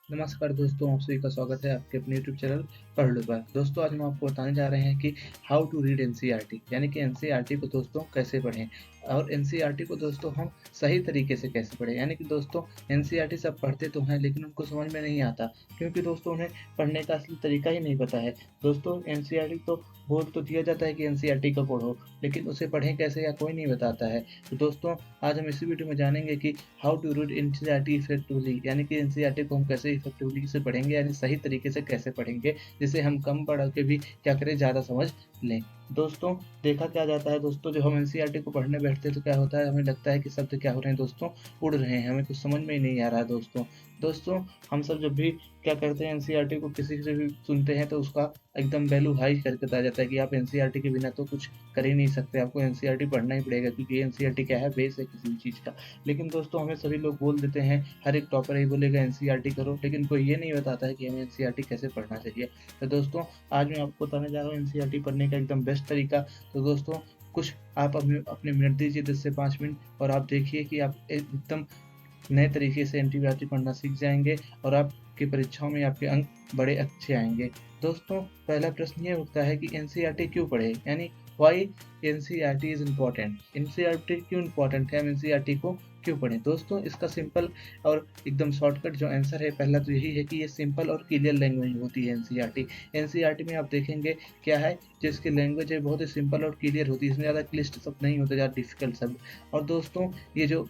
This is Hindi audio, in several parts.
नमस्कार दोस्तों, आप सभी का स्वागत है आपके अपने यूट्यूब चैनल पढ़ लो पर। दोस्तों आज हम आपको बताने जा रहे हैं कि हाउ टू रीड एनसीईआरटी यानी कि एनसीईआरटी को दोस्तों कैसे पढ़ें और एनसीईआरटी को दोस्तों हम सही तरीके से कैसे पढ़ें। यानी कि दोस्तों एनसीईआरटी सब पढ़ते तो हैं लेकिन उनको समझ में नहीं आता क्योंकि दोस्तों उन्हें पढ़ने का असली तरीका ही नहीं पता है। दोस्तों एनसीईआरटी तो बोल तो दिया जाता है कि एनसीईआरटी को पढ़ो, लेकिन उसे पढ़ें कैसे या कोई नहीं बताता है। तो दोस्तों आज हम इसी वीडियो में जानेंगे कि how to read NCERT effectively यानी कि एनसीईआरटी को हम कैसे इफेक्टिवली से पढ़ेंगे यानी सही तरीके से कैसे पढ़ेंगे जिससे हम कम पढ़ के भी क्या करें ज़्यादा समझ लें। दोस्तों देखा क्या जाता है दोस्तों, जब हम एनसीईआरटी को पढ़ने बैठते हैं तो क्या होता है, हमें लगता है कि शब्द क्या हो रहे हैं दोस्तों, उड़ रहे हैं, हमें कुछ समझ में ही नहीं आ रहा है दोस्तों हम सब जब भी क्या करते हैं एनसीईआरटी को किसी से भी सुनते हैं तो उसका एकदम वैल्यू हाई करके बताया जाता है कि आप एनसीईआरटी के बिना तो कुछ कर ही नहीं सकते, आपको एनसीईआरटी पढ़ना ही पड़ेगा क्योंकि एनसीईआरटी क्या है, बेस है किसी भी चीज़ का। लेकिन दोस्तों हमें सभी लोग बोल देते हैं, हर एक टॉपर यही बोलेगा एनसीईआरटी करो, लेकिन कोई ये नहीं बताता है कि हमें एनसीईआरटी कैसे पढ़ना चाहिए। तो दोस्तों आज मैं आपको बताने जा रहा हूँ एनसीईआरटी पढ़ने का एकदम बेस्ट तरीका। तो दोस्तों कुछ आप अपने अपने मिनट दीजिए 10 से 5 मिनट और आप देखिए कि आप एकदम नए तरीके से एनसीईआरटी पढ़ना सीख जाएंगे और आपकी परीक्षाओं में आपके अंक बड़े अच्छे आएंगे। दोस्तों पहला प्रश्न ये उठता है कि एनसीईआरटी क्यों पढ़े, यानी why NCERT is important. NCERT क्यों इम्पोर्टेंट है, हम एनसीईआरटी को क्यों पढ़ें। दोस्तों इसका सिंपल और एकदम शॉर्टकट जो आंसर है पहला तो यही है कि ये सिंपल और क्लियर लैंग्वेज में होती है एनसीईआरटी। एनसीईआरटी में आप देखेंगे क्या है, जिसकी लैंग्वेज है बहुत ही सिंपल और क्लियर होती है, इसमें ज़्यादा क्लिष्ट शब्द नहीं होते, ज़्यादा डिफिकल्ट शब्द। और दोस्तों ये जो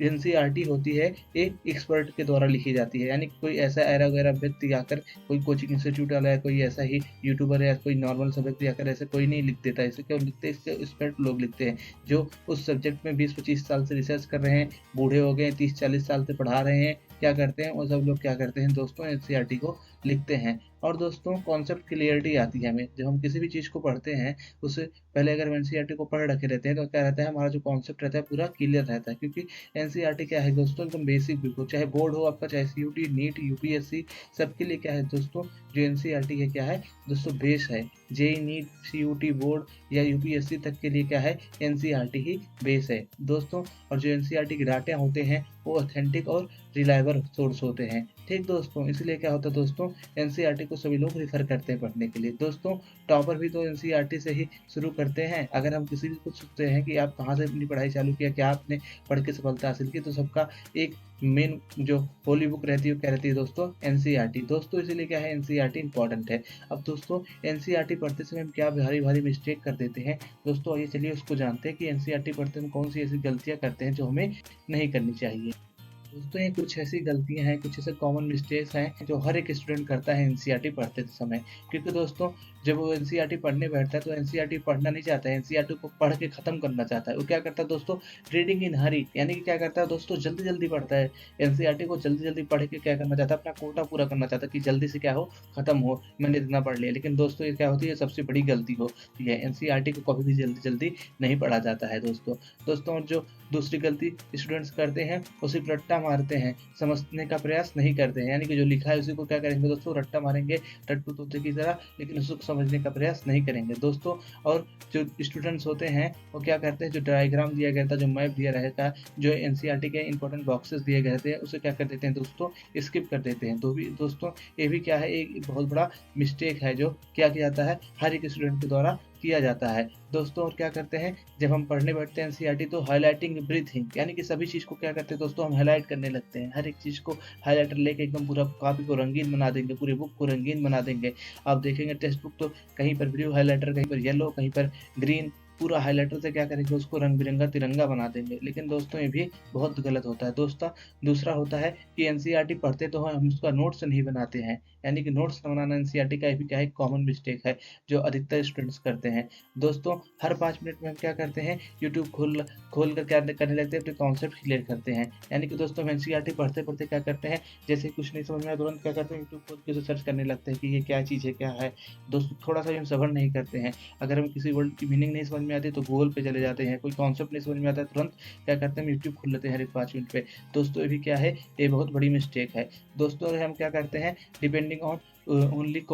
एनसीईआरटी होती है ये एक्सपर्ट के द्वारा लिखी जाती है, यानी कोई ऐसा एरा वगैरह व्यक्ति आकर, कोई कोचिंग इंस्टीट्यूट वाला है, कोई ऐसा ही यूट्यूबर है या कोई नॉर्मल सा व्यक्ति आकर ऐसे कोई नहीं लिख देता है। इसे क्यों लिखते हैं, इसके एक्सपर्ट लोग लिखते हैं जो उस सब्जेक्ट में 20-25 साल से रिसर्च कर रहे हैं, बूढ़े हो गए 30-40 साल से पढ़ा रहे हैं, क्या करते हैं वो सब लोग क्या करते हैं दोस्तों, एनसीईआरटी को लिखते हैं। और दोस्तों कॉन्सेप्ट क्लियरिटी आती है हमें, जब हम किसी भी चीज़ को पढ़ते हैं उससे पहले अगर हम एनसीईआरटी को पढ़ रखे रहते हैं तो क्या रहता है, हमारा जो कॉन्सेप्ट रहता है पूरा क्लियर रहता है। क्योंकि एनसीईआरटी क्या है दोस्तों, एकदम बेसिक बिल्कुल, चाहे बोर्ड हो आपका, चाहे सीयूटी, नीट, यूपीएससी, सबके लिए क्या है दोस्तों, जो एनसीईआरटी है क्या है दोस्तों, बेस है। जेई, नीट, सीयूटी, बोर्ड या यूपीएससी तक के लिए क्या है, एनसीईआरटी ही बेस है दोस्तों। और जो एनसीईआरटी के डाटे होते हैं वो ऑथेंटिक और रिलायबल सोर्स होते हैं, ठीक दोस्तों। इसलिए क्या होता है दोस्तों, एनसीईआरटी को सभी लोग रिफर करते हैं पढ़ने के लिए। दोस्तों टॉपर भी तो एनसीईआरटी से ही शुरू करते हैं। अगर हम किसी भी कुछ पूछते हैं कि आप कहाँ से अपनी पढ़ाई चालू किया, क्या आपने पढ़ के सफलता हासिल की, तो सबका एक मेन जो होली बुक रहती है वो क्या रहती है दोस्तों, एनसीईआरटी। दोस्तों इसीलिए क्या है, एनसीईआरटी इंपॉर्टेंट है। अब दोस्तों एनसीईआरटी पढ़ते समय हम क्या भारी भारी मिस्टेक कर देते हैं दोस्तों, आइए चलिए उसको जानते हैं कि एनसीईआरटी पढ़ते हम कौन सी ऐसी गलतियां करते हैं जो हमें नहीं करनी चाहिए। दोस्तों ये कुछ ऐसी गलतियां हैं, कुछ ऐसे कॉमन मिस्टेक्स हैं जो हर एक स्टूडेंट करता है एनसीईआरटी पढ़ते समय। क्योंकि दोस्तों जब वो एनसीईआरटी पढ़ने बैठता है तो एनसीईआरटी पढ़ना नहीं चाहता है, एनसीईआरटी को पढ़ के खत्म करना चाहता है। वो क्या करता है दोस्तों, रीडिंग इन हरी, यानी कि क्या करता है दोस्तों, जल्दी जल्दी पढ़ता है। एनसीईआरटी को जल्दी जल्दी पढ़ के क्या करना चाहता है, अपना कोटा पूरा करना चाहता है कि जल्दी से क्या हो, खत्म हो, मैंने इतना पढ़ लिया। लेकिन दोस्तों ये क्या होती है, सबसे बड़ी गलती होती है। एनसीईआरटी को कभी भी जल्दी जल्दी नहीं पढ़ा जाता है दोस्तों। और जो दूसरी गलती स्टूडेंट्स करते हैं वो सिर्फ रट्टा मारते हैं, समझने का प्रयास नहीं करते हैं। यानी कि जो लिखा है उसी को क्या करेंगे दोस्तों, रट्टा मारेंगे टट्टू तोते की तरह, लेकिन उसको समझने का प्रयास नहीं करेंगे दोस्तों। और जो स्टूडेंट्स होते हैं वो क्या करते हैं, जो डायग्राम दिया गया था, जो मैप दिया रहता है, जो एनसीईआरटी के इंपॉर्टेंट बॉक्सेस दिए गए थे, उसे क्या कर देते हैं दोस्तों, स्किप कर देते हैं। तो भी दोस्तों ये भी क्या है, एक बहुत बड़ा मिस्टेक है जो क्या किया जाता है, हर एक स्टूडेंट के द्वारा किया जाता है दोस्तों। और क्या करते हैं, जब हम पढ़ने बैठते हैं एनसीईआरटी तो हाइलाइटिंग एवरीथिंग, यानी कि सभी चीज़ को क्या करते हैं दोस्तों, हम हाईलाइट करने लगते हैं। हर एक चीज़ को हाइलाइटर लेके एकदम पूरा कॉपी को रंगीन बना देंगे, पूरी बुक को रंगीन बना देंगे। आप देखेंगे टेक्स्ट बुक तो कहीं पर ब्लू हाइलाइटर, कहीं पर येलो, कहीं पर ग्रीन, पूरा हाइलाइटर से क्या करेंगे, उसको रंग बिरंगा तिरंगा बना देंगे। लेकिन दोस्तों ये भी बहुत गलत होता है दोस्तों। दूसरा होता है कि एनसीईआरटी पढ़ते तो हम उसका नोट्स नहीं बनाते हैं, यानी कि नोट्स न बनाना एनसीईआरटी का भी क्या है, कॉमन मिस्टेक है जो अधिकतर स्टूडेंट्स करते हैं दोस्तों। हर 5 मिनट में हम क्या करते हैं, यूट्यूब खोल कर क्या करने लगते हैं, अपने कॉन्सेप्ट क्लियर करते हैं। यानी कि दोस्तों हम एनसीईआरटी पढ़ते पढ़ते क्या करते हैं, जैसे कुछ नहीं समझ में आया तुरंत क्या करते हैं, यूट्यूब खोल के सर्च करने लगते हैं कि ये क्या चीज़ है, क्या है। दोस्तों थोड़ा सा भी हम सब्र नहीं करते हैं। अगर हम किसी वर्ड की मीनिंग नहीं समझ में आती तो गूगल पे चले जाते हैं, कोई कॉन्सेप्ट नहीं समझ में आता है तुरंत क्या करते हैं, हम यूट्यूब खोल लेते हैं हर एक 5 मिनट पे। दोस्तों ये भी क्या है, ये बहुत बड़ी मिस्टेक है दोस्तों। हम क्या करते हैं, डिपेंडिंग ऑन ओनली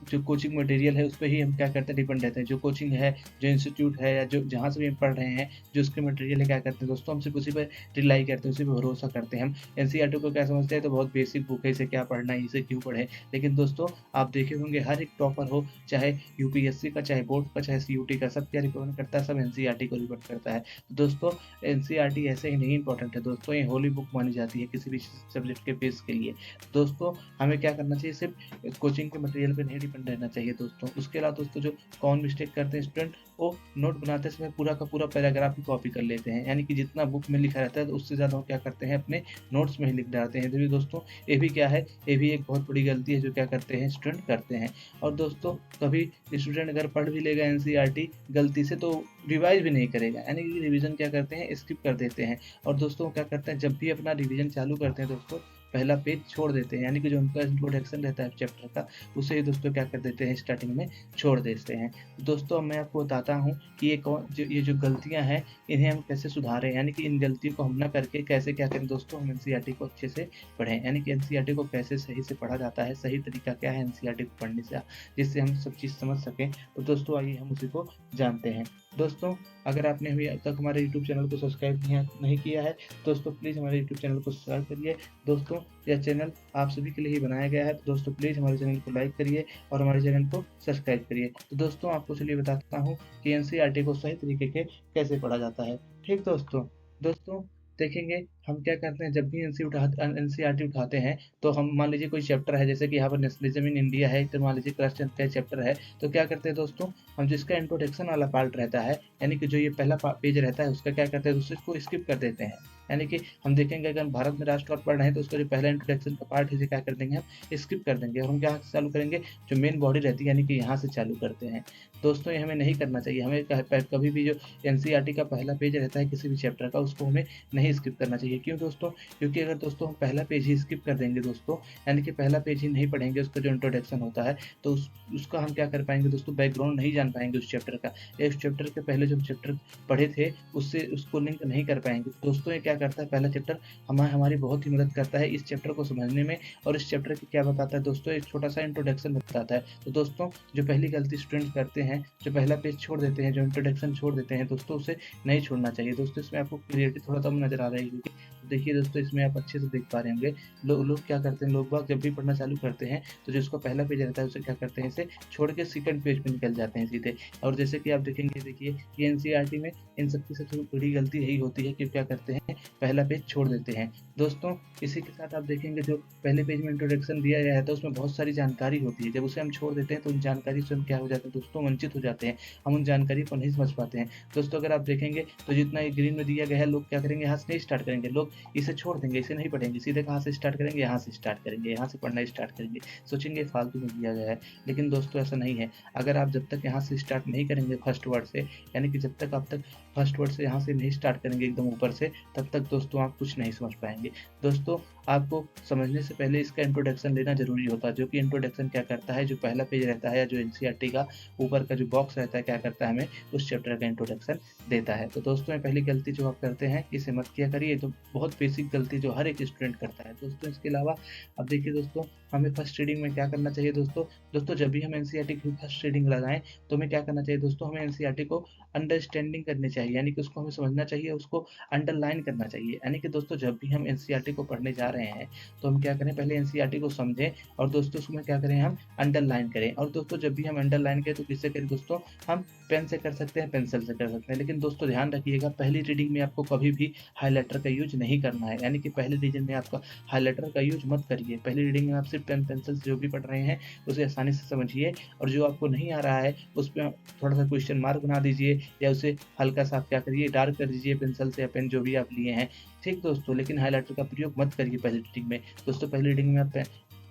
जो कोचिंग मटेरियल है उस पे ही हम क्या करते हैं डिपेंड रहते हैं। जो कोचिंग है, जो इंस्टीट्यूट है या जो जहाँ से भी हम पढ़ रहे हैं, जो उसके मटेरियल है क्या करते हैं दोस्तों, हम सिर्फ उसी पे रिलाई करते हैं, उसी पे भरोसा करते हैं। हम एनसीईआरटी को क्या समझते हैं, तो बहुत बेसिक बुक है, इसे क्या पढ़ना है, इसे क्यों पढ़े। लेकिन दोस्तों आप देखे होंगे हर एक टॉपर हो, चाहे यूपीएससी का, चाहे बोर्ड का, चाहे सीयूटी का, सब क्या रिकमेंड करता है, सब एनसीईआरटी को रिकमेंड करता है। तो दोस्तों एनसीईआरटी ऐसे ही नहीं इंपॉर्टेंट है दोस्तों, ये होली बुक मानी जाती है किसी भी सब्जेक्ट के बेस के लिए। दोस्तों हमें क्या करना चाहिए, सिर्फ कोचिंग के मटेरियल पे नहीं डिपेंड रहना चाहिए दोस्तों। उसके अलावा दोस्तों जो कॉमन मिस्टेक करते हैं स्टूडेंट, वो नोट बनाते समय पूरा का पूरा पैराग्राफ ही कॉपी कर लेते हैं, यानी कि जितना बुक में लिखा रहता है तो उससे ज़्यादा वो क्या करते हैं अपने नोट्स में ही लिख डालते हैं। तो भी दोस्तों ये भी क्या है, ये भी एक बहुत बड़ी गलती है जो क्या करते हैं स्टूडेंट करते हैं। और दोस्तों कभी स्टूडेंट अगर पढ़ भी लेगा एनसीईआरटी गलती से तो रिवाइज भी नहीं करेगा, यानी कि रिवीजन क्या करते हैं स्किप कर देते हैं। और दोस्तों क्या करते हैं, जब भी अपना रिवीजन चालू करते हैं दोस्तों पहला पेज छोड़ देते हैं, यानी कि जो उनका इंट्रोडक्शन रहता है चैप्टर का उसे ही दोस्तों क्या कर देते हैं स्टार्टिंग में छोड़ देते हैं। दोस्तों मैं आपको बताता हूँ कि ये जो गलतियाँ हैं इन्हें हम कैसे सुधारें, यानी कि इन गलतियों को हम ना करके कैसे क्या करें दोस्तों, हम एनसीईआरटी को अच्छे से पढ़ें, यानी कि एनसीईआरटी को कैसे सही से पढ़ा जाता है, सही तरीका क्या है एनसीईआरटी को पढ़ने से, जिससे हम सब चीज़ समझ सकें। तो दोस्तों आइए हम उसी को जानते हैं। दोस्तों अगर आपने अभी तक हमारे यूट्यूब चैनल को सब्सक्राइब नहीं किया है दोस्तों, प्लीज़ हमारे यूट्यूब चैनल को सब्सक्राइब करिए। दोस्तों यह चैनल आप सभी के लिए ही बनाया गया है, तो दोस्तों प्लीज़ हमारे चैनल को लाइक करिए और हमारे चैनल को सब्सक्राइब करिए। तो दोस्तों आपको चलिए बताता हूँ कि एनसीईआरटी को सही तरीके के कैसे पढ़ा जाता है। ठीक दोस्तों देखेंगे हम क्या करते हैं, जब भी एनसीईआरटी उठाते हैं तो हम मान लीजिए कोई चैप्टर है, जैसे कि यहाँ पर नेशनलिज्म इन इंडिया है, तो मान लीजिए क्लास 10 का चैप्टर है, तो क्या करते हैं दोस्तों, हम जिसका इंट्रोडक्शन वाला पार्ट रहता है, यानी कि जो ये पहला पेज रहता है उसका क्या करते हैं दोस्तों, इसको स्किप कर देते हैं। यानी कि हम देखेंगे अगर हम भारत में राष्ट्रवाद पढ़ रहे हैं तो उसका जो पहला इंट्रोडक्शन का पार्ट है इसे क्या कर देंगे हम स्किप कर देंगे, और हम क्या चालू करेंगे, जो मेन बॉडी रहती है यानी कि यहाँ से चालू करते हैं। दोस्तों ये हमें नहीं करना चाहिए, हमें कभी भी जो एनसीईआरटी का पहला पेज रहता है किसी भी चैप्टर का उसको हमें नहीं स्किप करना चाहिए। क्यों दोस्तों, क्योंकि अगर दोस्तों हम पहला पेज ही स्किप कर देंगे दोस्तों, यानी कि पहला पेज ही नहीं पढ़ेंगे उसका जो इंट्रोडक्शन होता है, तो उसका हम क्या कर पाएंगे दोस्तों, बैकग्राउंड नहीं जान पाएंगे उस चैप्टर का, या उस चैप्टर के पहले जो चैप्टर पढ़े थे उससे उसको लिंक नहीं कर पाएंगे। दोस्तों ये क्या करता है, पहला चैप्टर हमारी बहुत ही मदद करता है इस चैप्टर को समझने में, और इस चैप्टर की क्या बताता है दोस्तों, एक छोटा सा इंट्रोडक्शन बताता है। तो दोस्तों जो पहली गलती स्टूडेंट करते हैं, जो पहला पेज छोड़ देते हैं, जो इंट्रोडक्शन छोड़ देते हैं दोस्तों, उसे नहीं छोड़ना चाहिए। दोस्तों इसमें आपको क्लियरिटी थोड़ा कम नजर आ रही होगी, देखिए दोस्तों इसमें आप अच्छे से देख पा रहे होंगे। लोग क्या करते हैं, लोग बाग जब भी पढ़ना चालू करते हैं तो जो इसका पहला पेज रहता है उसे क्या करते हैं, इसे छोड़ के सेकंड पेज पे निकल जाते हैं सीधे। और जैसे कि आप देखेंगे, देखिए ये एनसीईआरटी में इन सबकी सबसे बड़ी गलती यही होती है कि क्या करते हैं, पहला पेज छोड़ देते हैं। दोस्तों इसी के साथ आप देखेंगे जो पहले पेज में इंट्रोडक्शन दिया गया है तो उसमें बहुत सारी जानकारी होती है, जब उसे हम छोड़ देते हैं तो उन जानकारी से हम क्या हो जाते हैं दोस्तों, वंचित हो जाते हैं, हम उन जानकारी को नहीं समझ पाते हैं। दोस्तों अगर आप देखेंगे तो जितना ये ग्रीन में दिया गया है, लोग क्या करेंगे, यहाँ से नहीं स्टार्ट करेंगे, लोग इसे छोड़ देंगे, इसे नहीं पढ़ेंगे, सीधे कहाँ से स्टार्ट करेंगे, यहाँ से स्टार्ट करेंगे, यहाँ से पढ़ना स्टार्ट करेंगे, सोचेंगे फालतू में दिया गया है। लेकिन दोस्तों ऐसा नहीं है, अगर आप जब तक यहाँ से स्टार्ट नहीं करेंगे फर्स्ट वर्ड से, यानी कि जब तक आप तक फर्स्ट वर्ड से यहाँ से नहीं स्टार्ट करेंगे एकदम ऊपर से, तब तक दोस्तों आप कुछ नहीं समझ पाएंगे। दोस्तों आपको समझने से पहले इसका इंट्रोडक्शन लेना जरूरी होता है, जो कि इंट्रोडक्शन क्या करता है, जो पहला पेज रहता है या जो एनसीईआरटी का ऊपर का जो बॉक्स रहता है क्या करता है, हमें उस चैप्टर का इंट्रोडक्शन देता है। तो दोस्तों पहली गलती जो आप करते हैं इसे मत किया करिए, तो बहुत बेसिक गलती जो हर एक स्टूडेंट करता है दोस्तों। इसके अलावा अब देखिए दोस्तों, हमें फर्स्ट रीडिंग में क्या करना चाहिए दोस्तों जब भी हम एनसीईआरटी की फर्स्ट रीडिंग लगाएं तो हमें क्या करना चाहिए दोस्तों, हमें एनसीईआरटी को अंडरस्टैंडिंग करनी चाहिए, यानी कि उसको हमें समझना चाहिए, उसको अंडरलाइन करना चाहिए। यानी कि दोस्तों जब भी हम एनसीईआरटी को पढ़ने जा रहे हैं तो हम क्या करें, पहले एनसीईआरटी को समझें और दोस्तों उसमें क्या करें, हम अंडरलाइन करें। और दोस्तों जब भी हम अंडरलाइन करें तो किससे करें दोस्तों, हम पेन से कर सकते हैं, पेंसिल से कर सकते हैं। लेकिन दोस्तों ध्यान रखिएगा, पहली रीडिंग में आपको कभी भी हाइलाइटर का यूज नहीं करना है, यानी कि पहली रीडिंग में आपका हाइलाइटर का यूज मत करिए। पहली रीडिंग में आप सिर्फ पेन पेंसिल से जो भी पढ़ रहे हैं उसे आसानी से समझिए, और जो आपको नहीं आ रहा है उस पर थोड़ा सा क्वेश्चन मार्क बना दीजिए, या उसे हल्का सा आप क्या करिए, डार्क कर दीजिए पेंसिल से या पेन जो भी आप लिए हैं। ठीक दोस्तों, लेकिन हाइलाइटर का प्रयोग मत करिए पहली रीडिंग में। दोस्तों पहली रीडिंग में आप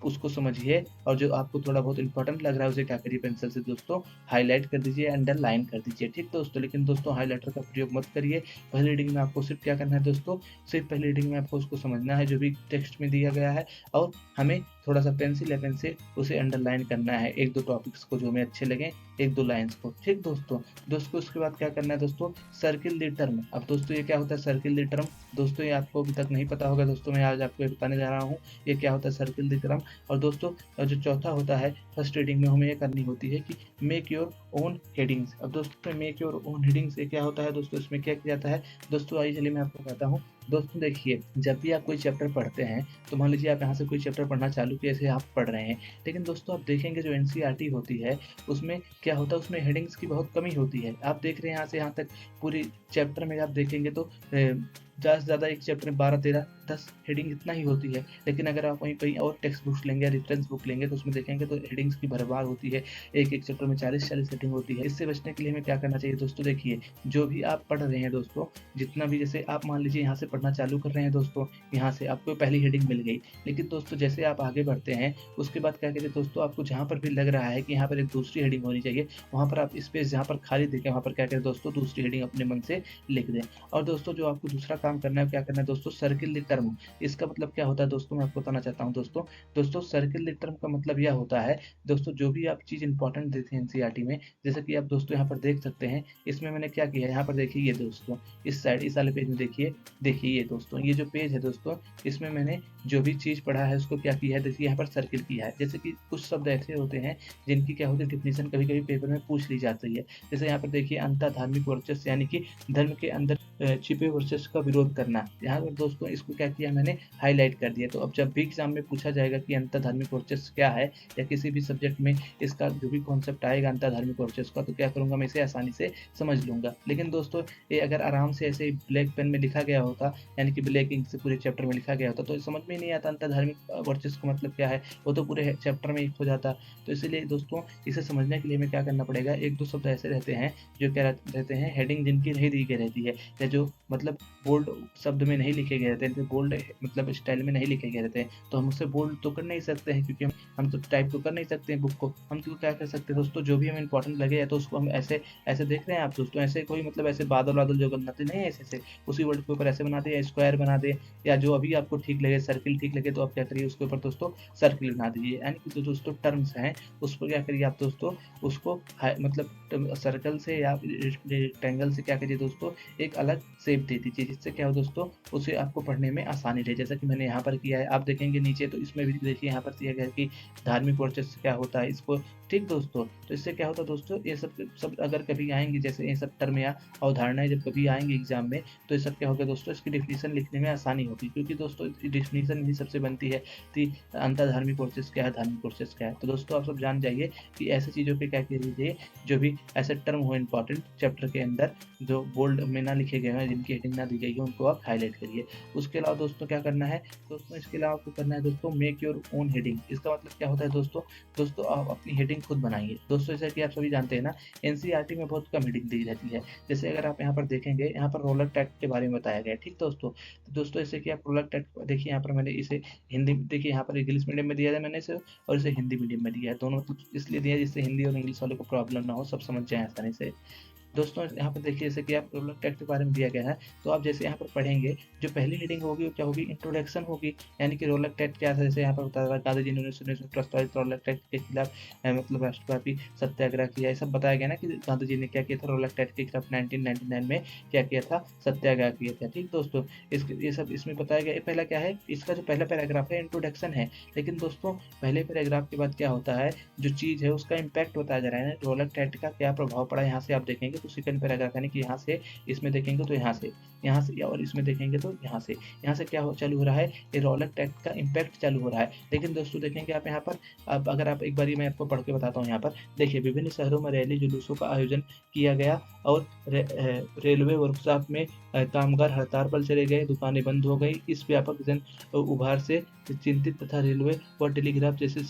उसको समझिए, और जो आपको थोड़ा बहुत इंपॉर्टेंट लग रहा है उसे क्या करिए, पेंसिल से दोस्तों हाईलाइट कर दीजिए, अंडरलाइन कर दीजिए। ठीक दोस्तों, लेकिन दोस्तों हाईलाइटर का प्रयोग मत करिए। पहली रीडिंग में आपको सिर्फ क्या करना है दोस्तों, सिर्फ पहली रीडिंग में आपको उसको समझना है जो भी टेक्स्ट में दिया गया है, और हमें थोड़ा सा पेंसिल या पेन से उसे अंडरलाइन करना है, 1-2 टॉपिक्स को जो हमें अच्छे लगे, 1-2 लाइन्स को, ठीक दोस्तों। दोस्तों उसके बाद क्या करना है दोस्तों, सर्किल द टर्म। अब दोस्तों ये क्या होता है सर्किल द टर्म? दोस्तों ये आपको अभी तक नहीं पता होगा दोस्तों, मैं आज आपको ये बताने जा रहा हूँ, ये क्या होता है सर्किल द टर्म। और दोस्तों जो चौथा होता है फर्स्ट रीडिंग में हमें ये करनी होती है कि मेक योर ओन हेडिंग्स। अब दोस्तों मेक योर ओन हेडिंग्स ये क्या होता है दोस्तों, इसमें क्या किया जाता है दोस्तों, आइए चलिए मैं आपको बताता हूँ। दोस्तों देखिए, जब भी आप कोई चैप्टर पढ़ते हैं तो मान लीजिए आप यहाँ से कोई चैप्टर पढ़ना चालू किए, जैसे आप पढ़ रहे हैं, लेकिन दोस्तों आप देखेंगे जो एनसीईआरटी होती है उसमें क्या होता है, उसमें हेडिंग्स की बहुत कमी होती है। आप देख रहे हैं यहाँ से यहाँ तक पूरी चैप्टर में आप देखेंगे तो ज़्यादा से ज़्यादा एक चैप्टर में 12, 13, 10 हेडिंग इतना ही होती है। लेकिन अगर आप वहीं कहीं और टेक्स्ट बुक्स लेंगे या रेफरेंस बुक लेंगे तो उसमें देखेंगे तो हेडिंग्स की भरमार होती है, एक चैप्टर में 40-40 हेडिंग होती है। इससे बचने के लिए हमें क्या करना चाहिए दोस्तों, देखिए जो भी आप पढ़ रहे हैं दोस्तों, जितना भी, जैसे आप मान लीजिए यहाँ से पढ़ना चालू कर रहे हैं दोस्तों, यहाँ से आपको पहली हेडिंग मिल गई, लेकिन दोस्तों जैसे आप आगे बढ़ते हैं उसके बाद क्या करिए दोस्तों, आपको जहाँ पर भी लग रहा है कि यहाँ पर एक दूसरी हेडिंग होनी चाहिए, वहाँ पर आप स्पेस जहाँ पर खाली देखें वहाँ पर क्या करें दोस्तों, दूसरी हेडिंग अपने मन से लिख दें। और दोस्तों जो आपको दूसरा काम करना है, क्या करना है दोस्तों, सर्किल द टर्म। इसका मतलब क्या होता है दोस्तों, मैं आपको बताना चाहता हूँ दोस्तों सर्किल द टर्म का मतलब यह होता है दोस्तों, जो भी आप चीज़ इंपॉर्टेंट देते हैं एनसीईआरटी में, जैसे कि आप दोस्तों यहाँ पर देख सकते हैं, इसमें मैंने क्या किया है, यहाँ पर देखिए ये दोस्तों, इस साइड इस वाले पेज में देखिए ये दोस्तों, ये जो पेज है दोस्तों, इसमें मैंने जो भी चीज़ पढ़ा है उसको क्या किया है, देखिए यहाँ पर सर्किल किया है। जैसे कि कुछ शब्द ऐसे होते हैं जिनकी क्या होती है डिफिनीशन कभी कभी पेपर में पूछ ली जाती है। जैसे यहाँ पर देखिए अंतर धार्मिक वर्चस्व, यानी कि धर्म के अंदर छिपे वर्चस्व का विरोध करना। यहाँ पर दोस्तों इसको क्या किया मैंने, हाईलाइट कर दिया। तो अब जब भी एग्जाम में पूछा जाएगा कि अंतर धार्मिक वर्चस्व क्या है, या किसी भी सब्जेक्ट में इसका जो भी कॉन्सेप्ट आएगा अंतर धार्मिक वर्चस्व का, तो क्या करूंगा मैं इसे आसानी से समझ लूंगा। लेकिन दोस्तों ये अगर आराम से ऐसे ब्लैक पेन में लिखा गया होता, यानी कि ब्लैक इंक से पूरे चैप्टर में लिखा गया होता, तो समझ में नहीं आता अंतर धार्मिक वर्चस्व का मतलब क्या है, वो तो पूरे चैप्टर में एक हो जाता। तो इसलिए दोस्तों इसे समझने के लिए हमें क्या करना पड़ेगा, 1-2 शब्द ऐसे रहते हैं जो क्या रहते हैं, हेडिंग जिनकी नहीं दी गई रहती है, या जो मतलब बोल्ड शब्द में नहीं लिखे गए रहते हैं, बोल्ड मतलब स्टाइल में नहीं लिखे गए रहते हैं, तो हम उससे बोल्ड तो कर नहीं सकते हैं, क्योंकि हम तो टाइप तो कर नहीं सकते हैं बुक को। हम तो क्या कर सकते हैं दोस्तों, जो भी हमें इंपॉर्टेंट लगे या तो उसको हम ऐसे ऐसे देख रहे हैं आप दोस्तों, ऐसे कोई मतलब ऐसे बादल वादल जो बनाते नहीं है ऐसे उसी वर्ड के ऊपर ऐसे बना दे, या स्क्वायर बना दे, या जो अभी आपको ठीक लगे, सर्किल ठीक लगे, तो आप क्या करिए उसके ऊपर दोस्तों सर्किल बना दीजिए। यानी कि जो दोस्तों टर्म्स हैं उस पर क्या करिए आप दोस्तों, उसको मतलब सर्कल से या रेक्टेंगल से क्या करिए दोस्तों, एक अलग शेप दे दीजिए, जिससे क्या हो दोस्तों, उसे आपको पढ़ने में आसानी रहे। जैसा कि मैंने यहाँ पर किया है, आप देखेंगे नीचे तो इसमें भी देखिए यहाँ पर दिया गया है कि धार्मिक वर्चस्व क्या होता है इसको, ठीक दोस्तों। तो इससे क्या होता है दोस्तों, ये सब अगर कभी आएंगे, जैसे ये सब टर्म या अवधारणाएं जब कभी आएंगे एग्जाम में, तो ये सब क्या होगा दोस्तों, इसकी डिफिनीशन लिखने में आसानी होगी, क्योंकि दोस्तों डिफिनीशन ही सबसे बनती है कि अंतर धार्मिक वर्चस्व क्या है, धार्मिक वर्चस्व क्या है। तो दोस्तों आप सब जान जाइए कि ऐसी चीज़ों पर क्या कीजिए, जो भी ऐसे टर्म हो इंपॉर्टेंट चैप्टर के अंदर जो बोल्ड में ना लिखे गए हैं, जिनकी हेडिंग ना दी गई है, उनको आप हाईलाइट करिए। उसके अलावा दोस्तों क्या करना है दोस्तों, इसके अलावा आपको करना है दोस्तों मेक योर ओन हेडिंग। इसका मतलब क्या होता है दोस्तों आप अपनी हेडिंग खुद बनाइए। दोस्तों जैसा कि आप सभी जानते हैं ना, एनसीईआरटी में बहुत कम हेडिंग दी रहती है। जैसे अगर आप यहाँ पर देखेंगे, यहाँ पर रोलर टैक्स के बारे में बताया गया है, ठीक दोस्तों। तो दोस्तों जैसे कि आप रोलर टैक्स देखिए, यहाँ पर मैंने इसे हिंदी देखिए, यहाँ पर इंग्लिश मीडियम में दिया है मैंने इसे, और इसे हिंदी मीडियम में दिया है, दोनों मतलब इसलिए दिया है जिससे हिंदी और इंग्लिश वालों को प्रॉब्लम ना हो, सब समझ जाए आसानी से। दोस्तों यहाँ पर देखिए, जैसे कि आप रोलर टैक्स के बारे में दिया गया है, तो आप जैसे यहाँ पर पढ़ेंगे, जो पहली रीडिंग होगी वो क्या होगी, इंट्रोडक्शन होगी। यानी कि रोलर टैक्स क्या है, जैसे यहाँ पर बताया गांधी जी ने 1919 में प्रस्तावित रोलर टैक्स के खिलाफ मतलब राष्ट्रव्यापी सत्याग्रह किया, ये सब बताया गया ना कि गांधी जी ने क्या किया था, रोलर टैक्स के खिलाफ 1999 में क्या किया था, सत्याग्रह किया था, ठीक दोस्तों। ये सब इसमें बताया गया। पहला क्या है, इसका जो पहला पैराग्राफ है इंट्रोडक्शन है, लेकिन दोस्तों पहले पैराग्राफ के बाद क्या होता है, जो चीज़ है उसका इम्पैक्ट बताया जा रहा है, रोलर टैक्स का क्या प्रभाव पड़ा, यहाँ से आप देखेंगे तो सेकंड पैराग्राफ, यानी कि यहाँ से इसमें देखेंगे तो यहाँ से और इसमें देखेंगे तो यहाँ से क्या चालू हो रहा है, ये रोलर टैक्स का इम्पैक्ट चालू हो रहा है। लेकिन दोस्तों देखेंगे आप यहाँ पर, अब अगर आप एक बारी मैं आपको पढ़ के बताता हूँ, यहाँ पर देखिए, विभिन्न शहरों में रैली जुलूसों का आयोजन किया गया, और रेलवे वर्कशॉप में कामगार हड़ताल पर चले गए, दुकानें बंद हो गई। इस व्यापक जन उभार से चिंतित तथा रेलवे व टेलीग्राफ जैसे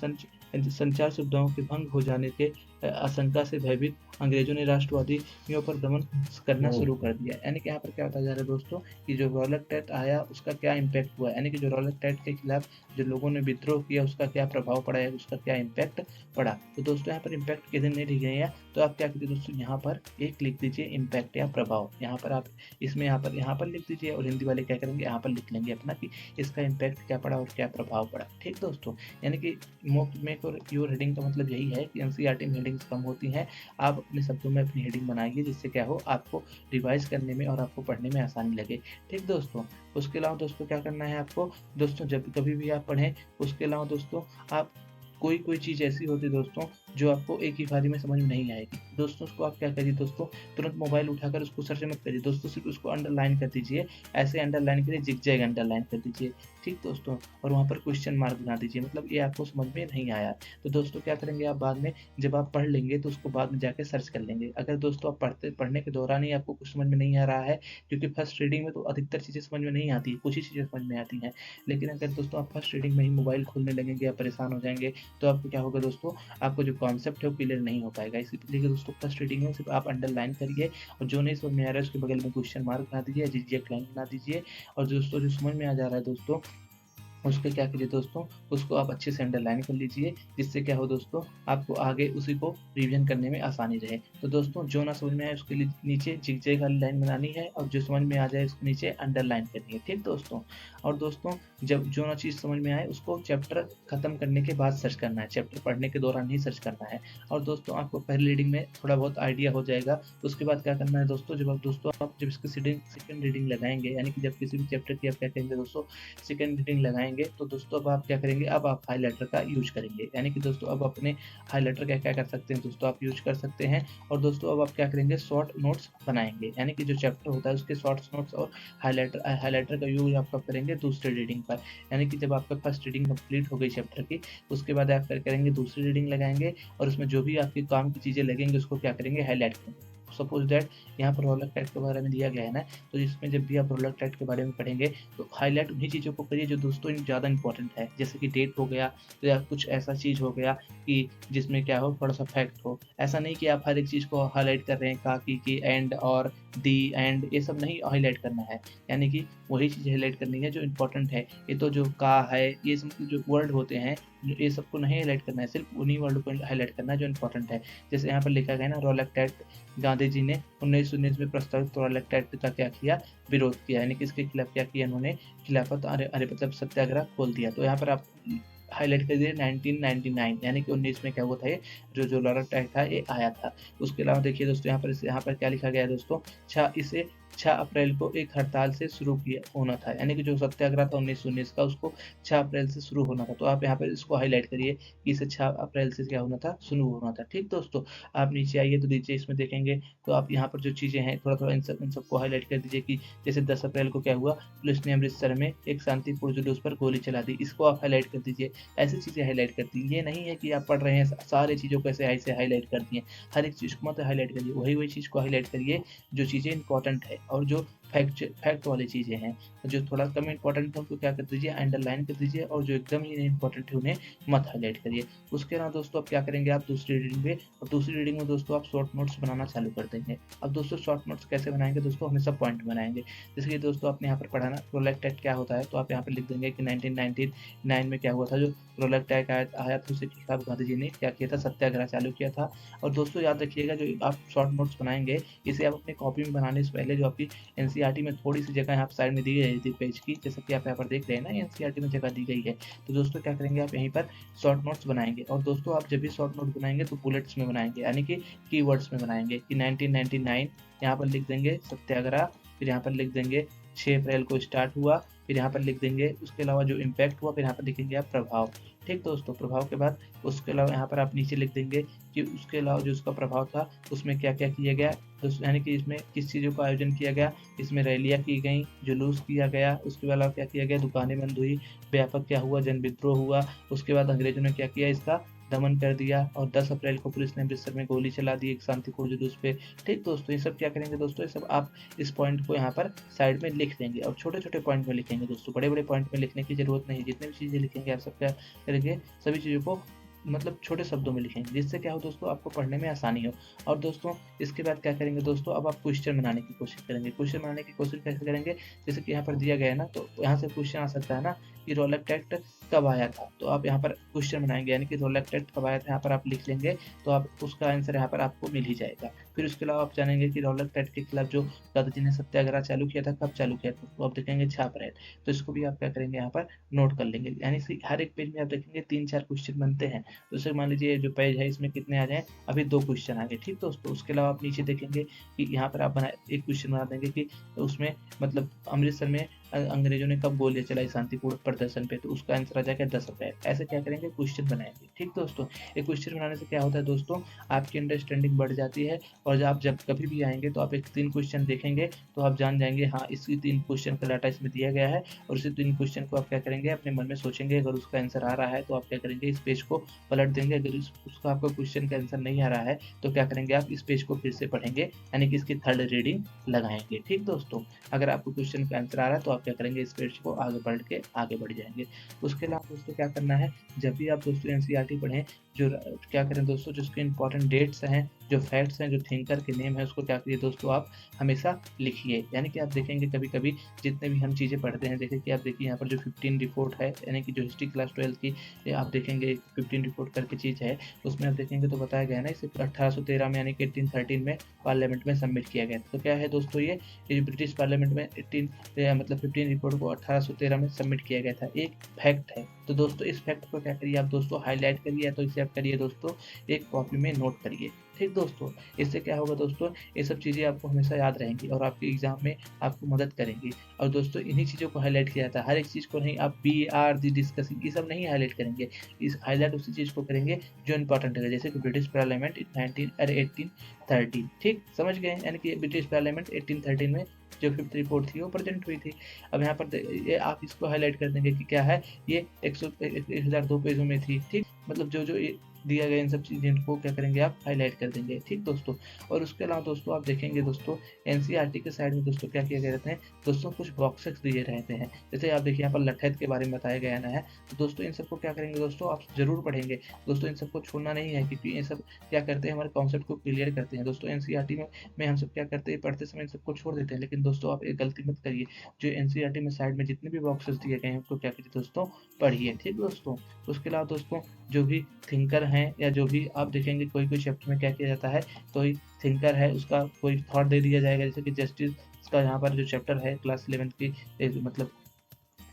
संचार सुविधाओं के भंग हो जाने के आशंका से भयभीत अंग्रेजों ने राष्ट्रवादियों पर दमन करना शुरू कर दिया। यानी कि यहाँ पर क्या बताया जा रहा है है दोस्तों कि जो रौलक टेट आया उसका क्या इम्पैक्ट हुआ, यानी कि जो रौलक टेट के खिलाफ जो लोगों ने विद्रोह किया उसका क्या प्रभाव पड़ा है, उसका क्या इम्पैक्ट पड़ा। तो दोस्तों यहाँ पर इम्पैक्ट किसी नहीं लिख रहे हैं, तो आप क्या करिए दोस्तों, यहाँ पर एक लिख दीजिए इम्पैक्ट या प्रभाव। यहाँ पर आप इसमें यहाँ पर लिख दीजिए, और हिंदी वाले क्या करेंगे, यहाँ पर लिख लेंगे अपना कि इसका इम्पैक्ट क्या पड़ा और क्या प्रभाव पड़ा। ठीक दोस्तों, यानी कि मॉक मेक और योर हेडिंग का मतलब यही है कि एनसीईआरटी में हेडिंग्स कम होती हैं, आप अपने शब्दों में अपनी हेडिंग बनाइए, जिससे क्या हो, आपको रिवाइज करने में और आपको पढ़ने में आसानी लगे। ठीक दोस्तों, उसके अलावा दोस्तों क्या करना है आपको दोस्तों, जब कभी भी आप पढ़ें, उसके अलावा दोस्तों आप कोई चीज़ ऐसी होती है दोस्तों जो आपको एक ही बारी में समझ में नहीं आएगी दोस्तों, उसको आप क्या करिए दोस्तों, तुरंत मोबाइल उठाकर उसको सर्च मत करिए दोस्तों, सिर्फ उसको अंडरलाइन कर दीजिए, ऐसे अंडरलाइन करिए, जिगजैग अंडरलाइन कर दीजिए। ठीक दोस्तों, और वहाँ पर क्वेश्चन मार्क बना दीजिए, मतलब ये आपको समझ में नहीं आया। तो दोस्तों क्या करेंगे आप बाद में, जब आप पढ़ लेंगे तो उसको बाद में जाके सर्च कर लेंगे। अगर दोस्तों आप पढ़ने के दौरान ही आपको कुछ समझ में नहीं आ रहा है, क्योंकि फर्स्ट रीडिंग में तो अधिकतर चीज़ें समझ में नहीं आती, कुछ ही चीज़ें समझ में आती हैं, लेकिन अगर दोस्तों आप फर्स्ट रीडिंग में ही मोबाइल खोलने लगेंगे या परेशान हो जाएंगे, तो आपको क्या होगा दोस्तों, आपको जो कॉन्सेप्ट है वो क्लियर नहीं हो पाएगा। इसीलिए दोस्तों फर्स्ट रीडिंग में सिर्फ आप अंडरलाइन करिए, और जो नहीं समझ में आ रहा है उसके बगल में क्वेश्चन मार्क बना दीजिए, जिगजैग लाइन बना दीजिए, और दोस्तों जो समझ में आ जा रहा है दोस्तों उसके क्या कीजिए दोस्तों, उसको आप अच्छे से अंडरलाइन कर लीजिए, जिससे क्या हो दोस्तों, आपको आगे उसी को रिवीजन करने में आसानी रहे। तो दोस्तों जो ना समझ में आए उसके लिए नीचे जिगजैग वाली लाइन बनानी है, और जो समझ में आ जाए उसके नीचे अंडरलाइन करनी है। ठीक दोस्तों, और दोस्तों जब जो ना चीज़ समझ में आए उसको चैप्टर खत्म करने के बाद सर्च करना है, चैप्टर पढ़ने के दौरान ही सर्च करना है। और दोस्तों आपको पहली रीडिंग में थोड़ा बहुत आइडिया हो जाएगा, उसके बाद क्या करना है दोस्तों, जब इसकी सेकंड रीडिंग लगाएंगे, यानी कि जब किसी भी चैप्टर की आप क्या कहेंगे दोस्तों, सेकंड रीडिंग लगाएंगे, तो दोस्तों अब आप क्या करेंगे, अब आप हाइलाइटर का यूज करेंगे, यानी कि दोस्तों अब अपने हाइलाइटर क्या क्या कर सकते हैं दोस्तों, आप यूज कर सकते हैं। और दोस्तों अब आप क्या करेंगे, शॉर्ट नोट्स बनाएंगे, यानी कि जो चैप्टर होता है उसके शॉर्ट नोट्स और हाइलाइटर का यूज आप कब करेंगे, दूसरे रीडिंग पर, यानी कि जब आपका फर्स्ट रीडिंग कंप्लीट हो गई चैप्टर की, उसके बाद आप क्या करेंगे, दूसरी रीडिंग लगाएंगे, और उसमें जो भी आपके काम की चीज़ें लगेंगी उसको क्या करेंगे, हाईलाइट करेंगे। सपोज दैट यहाँ पर रोलक टाइट के बारे में दिया गया है ना, तो इसमें जब भी आप रोलक टाइट के बारे में पढ़ेंगे तो हाईलाइट उन्हीं चीज़ों को करिए जो दोस्तों ज़्यादा इंपॉर्टेंट है, जैसे कि डेट हो गया, तो या कुछ ऐसा चीज़ हो गया कि जिसमें क्या हो, थोड़ा सा फैक्ट हो। ऐसा नहीं कि आप हर एक चीज़ को हाईलाइट कर रहे हैं, का की एंड और दी एंड, ये सब नहीं हाईलाइट करना है, यानी कि वही चीज़ हाईलाइट करनी है जो इंपॉर्टेंट है। ये तो जो का है, ये सब जो वर्ड होते हैं, ये सबको नहीं हाईलाइट करना है, सिर्फ उन्हीं वर्ड को हाईलाइट करना है जो इंपॉर्टेंट है। जैसे यहाँ पर लिखा गया है ना, रोलक एक्ट, गांधी जी ने 1919 में प्रस्तावित रोलक एक्ट का क्या किया, विरोध किया, यानी कि इसके खिलाफ क्या किया इन्होंने, खिलाफत अरे मतलब सत्याग्रह खोल दिया। तो यहाँ पर आप हाईलाइट कर दिए 1999, यानी कि 19 में क्या हुआ था, ये जो रोलक एक्ट था ये आया था। उसके अलावा देखिए दोस्तों यहाँ पर क्या लिखा गया है दोस्तों, इसे 6 अप्रैल को एक हड़ताल से शुरू किया होना था, यानी कि जो सत्याग्रह था 1919 का, उसको 6 अप्रैल से शुरू होना था। तो आप यहाँ पर इसको हाईलाइट करिए कि इसे 6 अप्रैल से क्या होना था, शुरू होना था। ठीक दोस्तों, आप नीचे आइए तो नीचे इसमें देखेंगे, तो आप यहाँ पर जो चीज़ें हैं थोड़ा-थोड़ा इन सबको हाईलाइट कर दीजिए कि जैसे 10 अप्रैल को क्या हुआ, पुलिस ने अमृतसर में एक शांतिपूर्ण जुलूस पर गोली चला दी, इसको आप हाईलाइट कर दीजिए। ऐसी चीज़ें हाईलाइट कर दी, ये नहीं है कि आप पढ़ रहे हैं सारी चीज़ों को ऐसे हाईलाइट कर दिए, हर एक चीज़ को मत हाईलाइट करिए, वही चीज़ को हाईलाइट करिए जो चीज़ें इंपॉर्टेंट है, और जो फैक्ट वाली चीज़ें हैं, जो थोड़ा कम इंपॉर्टेंट है उनको क्या कर दीजिए, अंडरलाइन कर दीजिए, और जो एकदम ही इंपॉर्टेंट है उन्हें मत हाईलाइट करिए। उसके अलावा दोस्तों आप क्या करेंगे, आप दूसरी रीडिंग में, और दूसरी रीडिंग में दोस्तों आप शॉर्ट नोट्स बनाना चालू कर देंगे। अब दोस्तों शॉर्ट नोट्स कैसे बनाएंगे दोस्तों, हमेशा पॉइंट बनाएंगे। जैसे कि दोस्तों आपने यहाँ पर पढ़ा ना रोलक एक्ट क्या होता है, तो आप यहाँ पर लिख देंगे कि 1999 में क्या हुआ था, जो रोलक एक्ट आया था उसके खिलाफ गांधी जी ने क्या किया था, सत्याग्रह चालू किया था। और दोस्तों याद रखिएगा, जो आप शॉर्ट नोट्स बनाएंगे, इसे आप अपनी कॉपी में बनाने से पहले जो आपकी एनसीईआरटी में थोड़ी सी जगह यहाँ साइड में दी गई थी पेज की, जैसे कि आप यहाँ पर देख रहे हैं ना, एनसीईआरटी में जगह दी गई है। तो दोस्तों क्या करेंगे, आप यहीं पर शॉर्ट नोट्स बनाएंगे, और दोस्तों आप जब भी शॉर्ट नोट बनाएंगे तो बुलेट्स में बनाएंगे, यानी कि कीवर्ड्स में बनाएंगे कि 1999, यहाँ पर लिख देंगे सत्याग्रह, फिर यहाँ पर लिख देंगे 6 अप्रैल को स्टार्ट हुआ, फिर यहाँ पर लिख देंगे उसके अलावा जो इम्पैक्ट हुआ, फिर यहाँ पर लिखेंगे आप प्रभाव। ठीक दोस्तों, प्रभाव के बाद उसके अलावा यहाँ पर आप नीचे लिख देंगे कि उसके अलावा जो उसका प्रभाव था उसमें क्या क्या किया गया, यानी कि इसमें किस चीज़ों का आयोजन किया गया, इसमें रैलियाँ की गई, जुलूस किया गया, उसके अलावा क्या किया गया, दुकानें बंद हुई, व्यापक क्या हुआ, जन विद्रोह हुआ, उसके बाद अंग्रेजों ने क्या किया, इसका दमन कर दिया, और 10 अप्रैल को पुलिस ने अमृतसर में गोली चला दी एक शांतिपूर्ण जुलूस पे। ठीक दोस्तों, ये सब क्या करेंगे दोस्तों, ये सब आप इस पॉइंट को यहाँ पर साइड में लिख देंगे, और छोटे-छोटे पॉइंट में लिखेंगे दोस्तों, बड़े-बड़े पॉइंट में लिखने की ज़रूरत नहीं है। जितनी भी चीज़ें लिखेंगे आप सब क्या करेंगे, सभी चीज़ों को मतलब छोटे शब्दों में लिखेंगे, जिससे क्या हो दोस्तों आपको पढ़ने में आसानी हो। और दोस्तों इसके बाद क्या करेंगे दोस्तों, अब आप क्वेश्चन बनाने की कोशिश करेंगे। क्वेश्चन बनाने की कोशिश कैसे करेंगे, जैसे कि यहाँ पर दिया गया है ना, तो यहाँ से क्वेश्चन आ सकता है ना कि रोलक एक्ट कब आया था, तो आप यहाँ पर क्वेश्चन बनाएंगे, यानी कि रोलक एक्ट कब आया था यहाँ पर आप लिख लेंगे, तो आप उसका आंसर यहाँ पर आपको मिल ही जाएगा। फिर उसके अलावा आप जानेंगे कि रोलक एक्ट के खिलाफ जो गांधी ने सत्याग्रह चालू किया था, कब चालू किया था, तो आप देखेंगे 6 अप्रैल। तो इसको भी आप क्या करेंगे यहाँ पर नोट कर लेंगे, यानी कि हर एक पेज में आप देखेंगे 3-4 क्वेश्चन बनते हैं। तो जैसे मान लीजिए जो पेज है इसमें कितने आ जाए, अभी 2 क्वेश्चन आ गए, ठीक दोस्तों। उसके अलावा आप नीचे देखेंगे कि यहाँ पर आप बना एक क्वेश्चन बना देंगे कि उसमें मतलब अमृतसर में अंग्रेजों ने कब गोलियां चलाई शांतिपूर्ण प्रदर्शन पे, तो उसका आंसर आ जाएगा 10 अप्रैल। ऐसे क्या करेंगे, क्वेश्चन बनाएंगे, ठीक दोस्तों। ये क्वेश्चन बनाने से क्या होता है दोस्तों, आपकी अंडरस्टैंडिंग बढ़ जाती है, और जब आप जब कभी भी आएंगे तो आप एक 3 क्वेश्चन देखेंगे तो आप जान जाएंगे हाँ इसी 3 क्वेश्चन का डाटा इसमें दिया गया है, और उसी 3 क्वेश्चन को आप क्या करेंगे अपने मन में सोचेंगे। अगर उसका आंसर आ रहा है तो आप क्या करेंगे, इस पेज को पलट देंगे। अगर उसका आपका क्वेश्चन का आंसर नहीं आ रहा है तो क्या करेंगे, आप इस पेज को फिर से पढ़ेंगे, यानी कि इसकी थर्ड रीडिंग लगाएंगे, ठीक दोस्तों। अगर आपको क्वेश्चन का आंसर आ रहा है तो आप क्या करेंगे, इस पेज को आगे बढ़ के आगे बढ़ जाएंगे। उसके अलावा दोस्तों क्या करना है, जब भी आप दोस्तों एनसीईआरटी पढ़ें, जो क्या करें दोस्तों, जिसके इंपॉर्टेंट डेट्स हैं, जो फैक्ट्स हैं, जो थिंकर के नेम है, उसको क्या करिए दोस्तों आप हमेशा लिखिए। यानी कि आप देखेंगे कभी कभी जितने भी हम चीज़ें पढ़ते हैं, देखिए कि आप देखिए यहाँ पर जो 15 रिपोर्ट है, यानी कि जो हिस्ट्री क्लास 12 की आप देखेंगे 15 रिपोर्ट करके चीज़ है, उसमें आप देखेंगे तो बताया गया है ना, इसे 1813 में यानी कि 1813 में पार्लियामेंट में सबमिट किया गया था। तो क्या है दोस्तों, ये ब्रिटिश पार्लियामेंट में 15 रिपोर्ट को 1813 में सबमिट किया गया था, एक फैक्ट है। तो दोस्तों इस फैक्ट को क्या करिए आप दोस्तों हाईलाइट करिए, तो इसे आप करिए दोस्तों एक कॉपी में नोट करिए, ठीक दोस्तों। इससे क्या होगा दोस्तों, ये सब चीज़ें आपको हमेशा याद रहेंगी और आपके एग्जाम में आपको मदद करेंगी। और दोस्तों इन्हीं चीज़ों को हाईलाइट किया जाता है, हर एक चीज़ को नहीं, आप बी आर दी डिस्कसिंग ये सब नहीं हाईलाइट करेंगे, इस हाईलाइट उसी चीज़ को करेंगे जो इंपॉर्टेंट है। जैसे कि ब्रिटिश पार्लियामेंट 1813, ठीक समझ गए, यानी कि ब्रिटिश पार्लियामेंट 1813 में जो 5th रिपोर्ट थी वो प्रेजेंट हुई थी। अब यहाँ पर ये आप इसको हाईलाइट कर देंगे कि क्या है, ये 1002 पेजों में थी, ठीक। मतलब जो जो ये दिया गया इन सब चीज़ों को क्या करेंगे आप हाईलाइट कर देंगे, ठीक दोस्तों। और उसके अलावा दोस्तों आप देखेंगे दोस्तों एनसीईआरटी के साइड में दोस्तों क्या किया गया रहता है दोस्तों, कुछ बॉक्सेस दिए रहते हैं। जैसे आप देखिए यहाँ पर लठैत के बारे में बताया गया ना है, तो दोस्तों इन सबको क्या करेंगे दोस्तों, आप जरूर पढ़ेंगे दोस्तों, इन सबको छोड़ना नहीं है, क्योंकि ये सब क्या करते हैं, हमारे कॉन्सेप्ट को क्लियर करते हैं दोस्तों। एनसीईआरटी में हम सब क्या करते हैं, पढ़ते समय इन सबको छोड़ देते हैं, लेकिन दोस्तों आप एक गलती मत करिए, जो एनसीईआरटी में साइड में जितने भी बॉक्सेस दिए गए हैं उनको क्या करिए दोस्तों पढ़िए, ठीक दोस्तों। उसके अलावा दोस्तों जो भी थिंकर हैं, या जो भी आप देखेंगे कोई कोई चैप्टर में क्या किया जाता है, कोई थिंकर है उसका कोई थॉट दे दिया जाएगा, जैसे कि जस्टिस का यहाँ पर जो चैप्टर है क्लास 11 की मतलब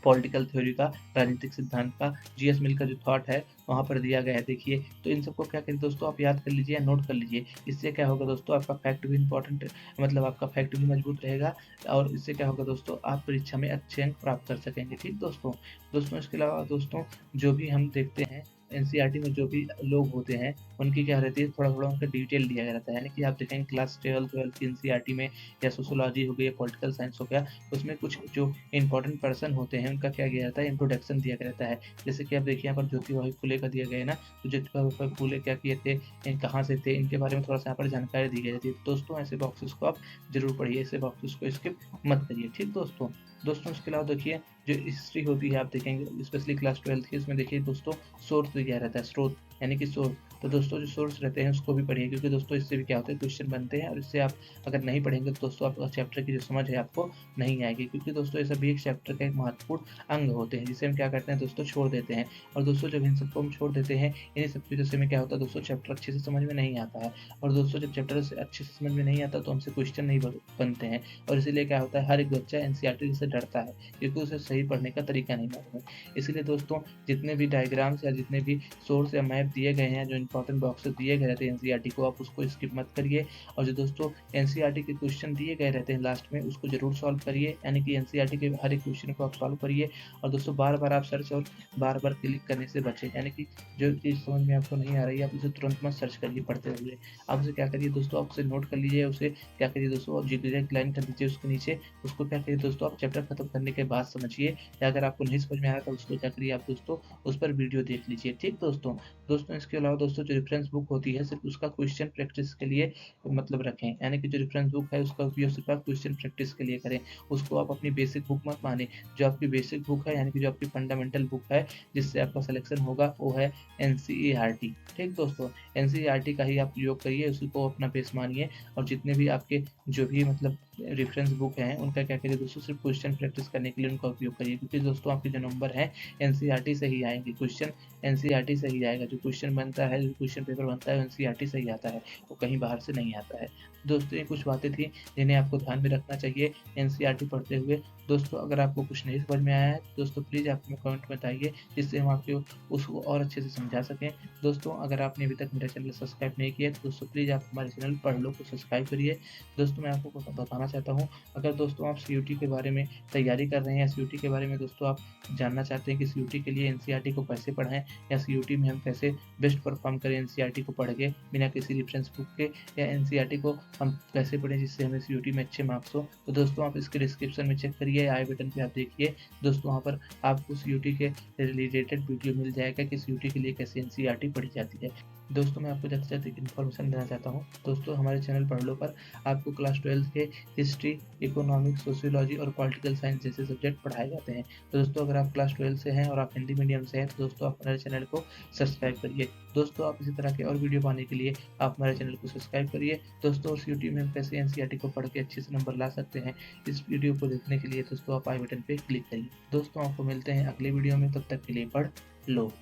पॉलिटिकल थ्योरी का, राजनीतिक सिद्धांत का, जीएस मिल का जो थॉट है वहाँ पर दिया गया है, देखिए। तो इन सबको क्या करिए दोस्तों आप याद कर लीजिए या नोट कर लीजिए। इससे क्या होगा दोस्तों, आपका फैक्ट भी इंपॉर्टेंट, मतलब आपका फैक्ट भी मजबूत रहेगा, और इससे क्या होगा दोस्तों, आप परीक्षा में अच्छे अंक प्राप्त कर सकेंगे, ठीक दोस्तों। दोस्तों इसके अलावा दोस्तों जो भी हम देखते हैं एनसीईआरटी में जो भी लोग होते हैं उनकी क्या रहती है, थोड़ा थोड़ा उनका डिटेल दिया गया रहता है। यानी कि आप देखेंगे क्लास 12 की एनसीईआरटी में, या सोशोलॉजी हो गई, पॉलिटिकल साइंस हो गया, उसमें कुछ जो इंपॉर्टेंट पर्सन होते हैं उनका क्या किया जाता है, इंट्रोडक्शन दिया गया रहता है। जैसे कि आप देखिए यहाँ पर ज्योतिबा फुले का दिया गया है ना, तो ज्योतिबा फुले क्या किए थे, कहाँ से थे, इनके बारे में थोड़ा सा यहाँ पर जानकारी दी गई थी। दोस्तों ऐसे बॉक्सेस को आप जरूर पढ़िए, ऐसे बॉक्सेस को स्किप मत करिए, ठीक दोस्तों। दोस्तों इसके अलावा देखिए जो हिस्ट्री होती है आप देखेंगे स्पेशली क्लास 12 की, इसमें देखिए दोस्तों सोर्स दिया रहता है, स्रोत यानी कि सोर्स। तो दोस्तों जो सोर्स रहते हैं उसको भी पढ़िए, क्योंकि दोस्तों इससे भी क्या होता है क्वेश्चन बनते हैं, और इससे आप अगर नहीं पढ़ेंगे तो दोस्तों आपका चैप्टर की जो समझ है आपको नहीं आएगी, क्योंकि दोस्तों ये सभी एक चैप्टर का एक महत्वपूर्ण अंग होते हैं, जिसे हम क्या करते हैं दोस्तों छोड़ देते हैं। और दोस्तों जब इन सबको हम छोड़ देते हैं, इन्हीं सब चीज़ों से में क्या होता है दोस्तों, चैप्टर अच्छे से समझ में नहीं आता है। और दोस्तों जब चैप्टर से अच्छे से समझ में नहीं आता तो हमसे क्वेश्चन नहीं बनते हैं, और इसीलिए क्या होता है हर एक बच्चा एनसीईआरटी से डरता है, क्योंकि उसे सही पढ़ने का तरीका नहीं मालूम है। इसलिए दोस्तों जितने भी डायग्राम्स या जितने भी सोर्स या मैप दिए गए हैं, जो इंपॉर्टेंट बॉक्सेस दिए गए रहते हैं एनसीईआरटी को, आप उसको स्किप मत करिए। और जो दोस्तों एनसीईआरटी के क्वेश्चन दिए गए रहते हैं लास्ट में, उसको जरूर सॉल्व करिए, यानी कि एनसीईआरटी के हर एक क्वेश्चन को आप सॉल्व करिए। और दोस्तों बार बार आप सर्च और बार बार क्लिक करने से बचें, यानी कि जो चीज़ समझ में आपको नहीं आ रही है आप उसे तुरंत मत सर्च करिए पढ़ते हुए, आप उसे क्या करिए दोस्तों, आप उसे नोट कर लीजिए, उसे क्या करिए दोस्तों आप जिग लाइन कर दीजिए उसके नीचे, उसको क्या करिए दोस्तों आप चैप्टर खत्म करने के बाद समझिए, या अगर आपको नहीं समझ में आ रहा तो उसको क्या करिए आप दोस्तों उस पर वीडियो देख लीजिए, ठीक दोस्तों। दोस्तों इसके अलावा दोस्तों दोस्तों जो रेफरेंस बुक होती है सिर्फ उसका क्वेश्चन प्रैक्टिस के लिए मतलब रखें, यानी कि जो रेफरेंस बुक है उसका उपयोग सिर्फ आप क्वेश्चन प्रैक्टिस के लिए करें। उसको आप अपनी बेसिक बुक मत माने। जो आपकी बेसिक बुक है यानी कि जो आपकी फंडामेंटल बुक है जिससे आपका सिलेक्शन होगा वो है एनसीईआरटी। ठीक दोस्तों, एनसीईआरटी का ही आप प्रयोग करिए, उसी को अपना बेस मानिए और जितने भी आपके जो भी मतलब रेफरेंस बुक हैं उनका क्या करिए दोस्तों, सिर्फ क्वेश्चन प्रैक्टिस करने के लिए उनका उपयोग करिए, क्योंकि दोस्तों आपके जो नंबर हैं एनसीईआरटी से ही आएंगे, क्वेश्चन एनसीईआरटी से ही आएगा। जो क्वेश्चन बनता है, जो क्वेश्चन पेपर बनता है एनसीईआरटी से ही आता है, वो कहीं बाहर से नहीं आता है। दोस्तों ये कुछ बातें थी जिन्हें आपको ध्यान में रखना चाहिए एनसीईआरटी पढ़ते हुए। दोस्तों अगर आपको कुछ नहीं समझ में आया है तो दोस्तों प्लीज़ आप हमें कमेंट में बताइए, जिससे हम आपको उसको और अच्छे से समझा सकें। दोस्तों अगर आपने अभी तक मेरा चैनल सब्सक्राइब नहीं किया है तो दोस्तों प्लीज़ आप हमारे चैनल पढ़ लो को सब्सक्राइब करिए। दोस्तों मैं आपको बताना चाहता हूँ, अगर दोस्तों आप सीयूटी के बारे में तैयारी कर रहे हैं या सीयूटी के बारे में दोस्तों आप जानना चाहते हैं कि सीयूटी के लिए एनसीईआरटी को कैसे पढ़ें या सीयूटी में हम कैसे बेस्ट परफॉर्म करें एनसीईआरटी को पढ़ के बिना किसी रेफरेंस बुक के, या एनसीईआरटी को हम कैसे पढ़ें जिससे हमें सीयूटी में अच्छे मार्क्स हो, तो दोस्तों आप इसके डिस्क्रिप्शन में चेक करिए, आई बटन पे आप देखिए दोस्तों, वहाँ पर आपको सीयूटी के रिलेटेड वीडियो मिल जाएगा कि सीयूटी के लिए कैसे एनसीईआरटी पढ़ी जाती है। दोस्तों मैं आपको ज़्यादा से ज़्यादा इन्फॉर्मेशन देना चाहता हूँ। दोस्तों हमारे चैनल पढ़ लो पर आपको क्लास 12 के हिस्ट्री, इकोनॉमिक्स, सोशियोलॉजी और पॉलिटिकल साइंस जैसे सब्जेक्ट पढ़ाए जाते हैं। तो दोस्तों अगर आप क्लास 12 से हैं और आप हिंदी मीडियम से हैं तो दोस्तों आप हमारे चैनल को सब्सक्राइब करिए। दोस्तों आप इसी तरह के और वीडियो पाने के लिए आप हमारे चैनल को सब्सक्राइब करिए। दोस्तों उस यूट्यूब में हम कैसे एनसीईआरटी को पढ़ के अच्छे से नंबर ला सकते हैं, इस वीडियो को देखने के लिए दोस्तों आप आई बटन पे क्लिक करिए। दोस्तों आपको मिलते हैं अगले वीडियो में, तब तक के लिए पढ़ लो।